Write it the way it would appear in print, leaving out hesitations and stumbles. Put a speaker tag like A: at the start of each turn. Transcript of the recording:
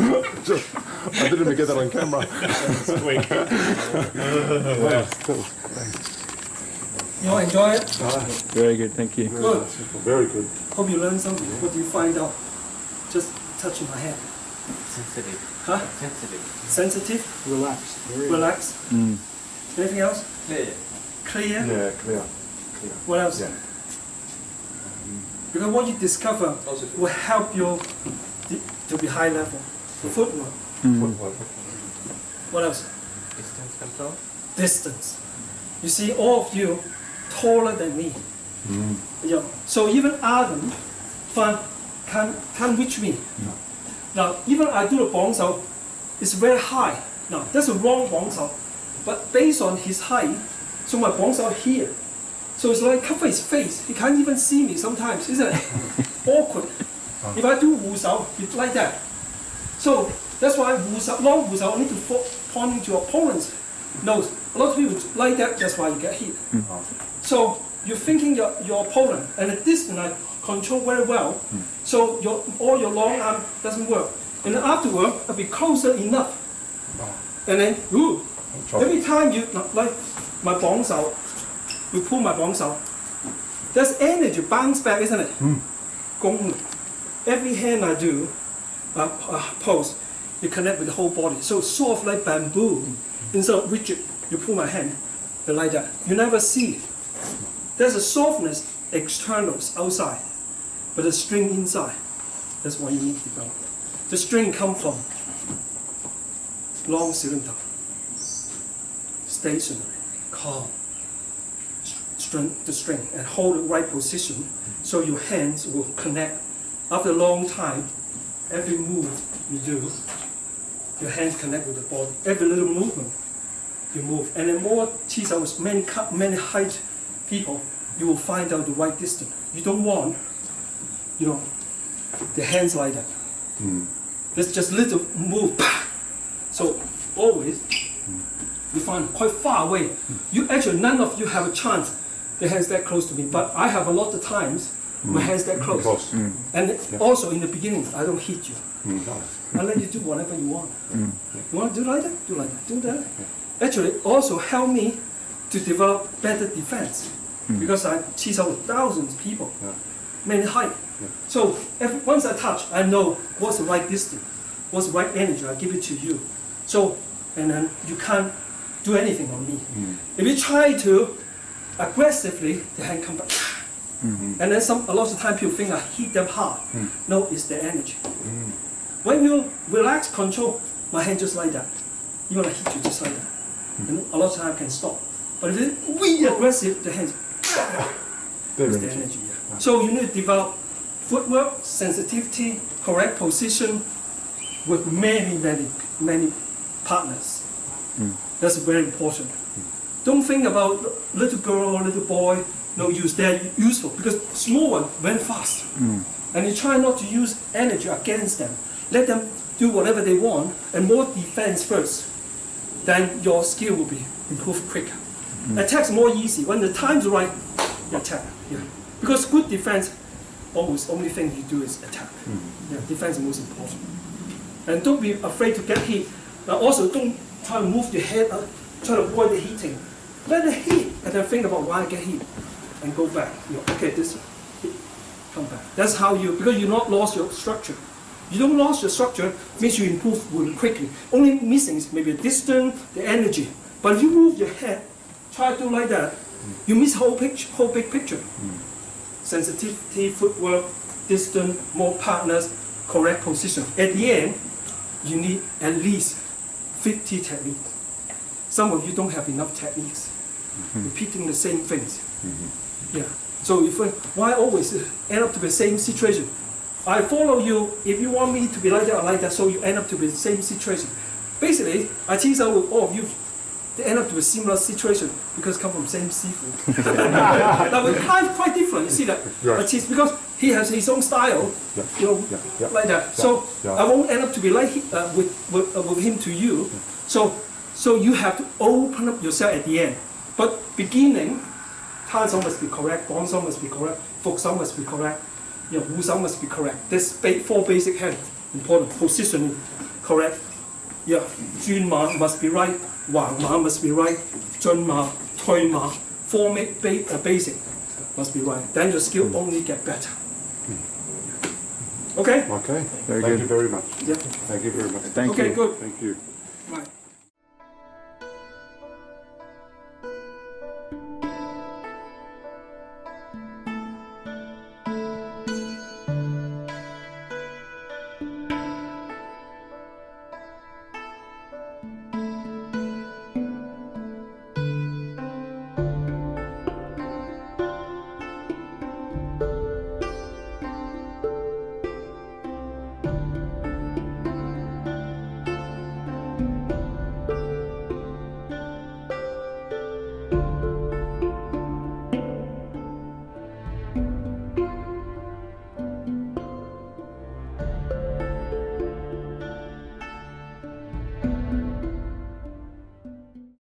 A: I didn't even get that on camera.
B: You all enjoy it?
C: Very good, thank you.
B: Good.
A: Very good.
B: Hope you learned something. What do you find out? Just touching my hand.
D: Sensitive.
B: Huh?
D: Sensitive.
B: Sensitive?
E: Relax.
B: Relax. Anything else?
D: Clear.
B: Clear?
A: Yeah, clear.
B: What else?
A: Yeah.
B: Because what you discover will help you to be high level. The footwork. What else?
D: Distance control.
B: Distance. You see, all of you taller than me. Yeah. So even Adam can't reach me. Now, even I do the bong sao, it's very high. Now, that's a wrong bong sao. But based on his height, so my bong sao here. So it's like cover his face. He can't even see me sometimes, isn't it? Awkward. If I do wu sao, it's like that. So that's why long wu sao need to point to your opponent's nose. A lot of people like that, that's why you get hit. So you're thinking your opponent, and the distance I control very well, so all your long arm doesn't work. And then afterward, I'll be closer enough. And then, every time you, like my bong sao, you pull my bong sao, there's energy bounce back, isn't it? Gong. Every hand I do, pose, you connect with the whole body. So soft like bamboo, instead of rigid, you pull my hand, like that. You never see. There's a softness externals outside, but the string inside. That's what you need to develop. The string comes from long cylinder, stationary, calm. The string and hold the right position, so your hands will connect. After a long time, every move you do, your hands connect with the body. Every little movement you move, and the more teach out with many height people, you will find out the right distance. You don't want, the hands like that. There's just little move. So always you find quite far away. You actually none of you have a chance. The hands that close to me, but I have a lot of times my hands that close. And also in the beginning, I don't hit you. I let you do whatever you want. You want to do like that? Do like that. Do that. Actually, also help me to develop better defense because I teach out with thousands of people, many height. So once I touch, I know what's the right distance, what's the right energy. I give it to you. So and then you can't do anything on me. If you try to aggressively, the hand comes back. And then a lot of time people think I hit them hard. No, it's the energy. When you relax, control, my hand just like that. Even I hit you just like that. And a lot of time I can stop. But if it's really aggressive, the hands, it's the energy. So you need to develop footwork, sensitivity, correct position with many partners. That's very important. Don't think about little girl or little boy, no use, they're useful because small one went fast. And you try not to use energy against them. Let them do whatever they want and more defense first. Then your skill will be improved quicker. Attack's more easy. When the time's right, you attack. Because good defense, almost only thing you do is attack. Defense is most important. And don't be afraid to get hit. Also don't try to move your head up, try to avoid the hitting. Let it hit, and then think about why I get hit, and go back. Okay, this hit, come back. That's how because you not lost your structure. You don't lose your structure means you improve really quickly. Only missing is maybe the distance, the energy. But if you move your head, try to do like that, you miss whole big picture. Sensitivity, footwork, distance, more partners, correct position. At the end, you need at least 50 techniques. Some of you don't have enough techniques. Repeating the same things. So why always end up to the same situation? I follow you if you want me to be like that or like that, so you end up to be the same situation. Basically, I tease out with all of you. They end up to a similar situation because come from same seafood. Now the client's quite different. You see that? I tease because he has his own style, like that. So I won't end up to be like with him to you. So you have to open up yourself at the end. But beginning, Tan song must be correct, Bong song must be correct, Folk song must be correct, Wu song must be correct. There's 4 basic heads, important. Positioning, correct. Yeah, Chun Ma must be right, Wang Ma must be right, Chun Ma, Toi Ma, basic must be right. Then your skill only get better. Okay?
A: Okay.
C: Very
A: Thank
C: good.
A: you very much.
B: Yeah.
A: Thank you very much.
C: Thank
B: Okay,
C: you.
B: good.
A: Thank you.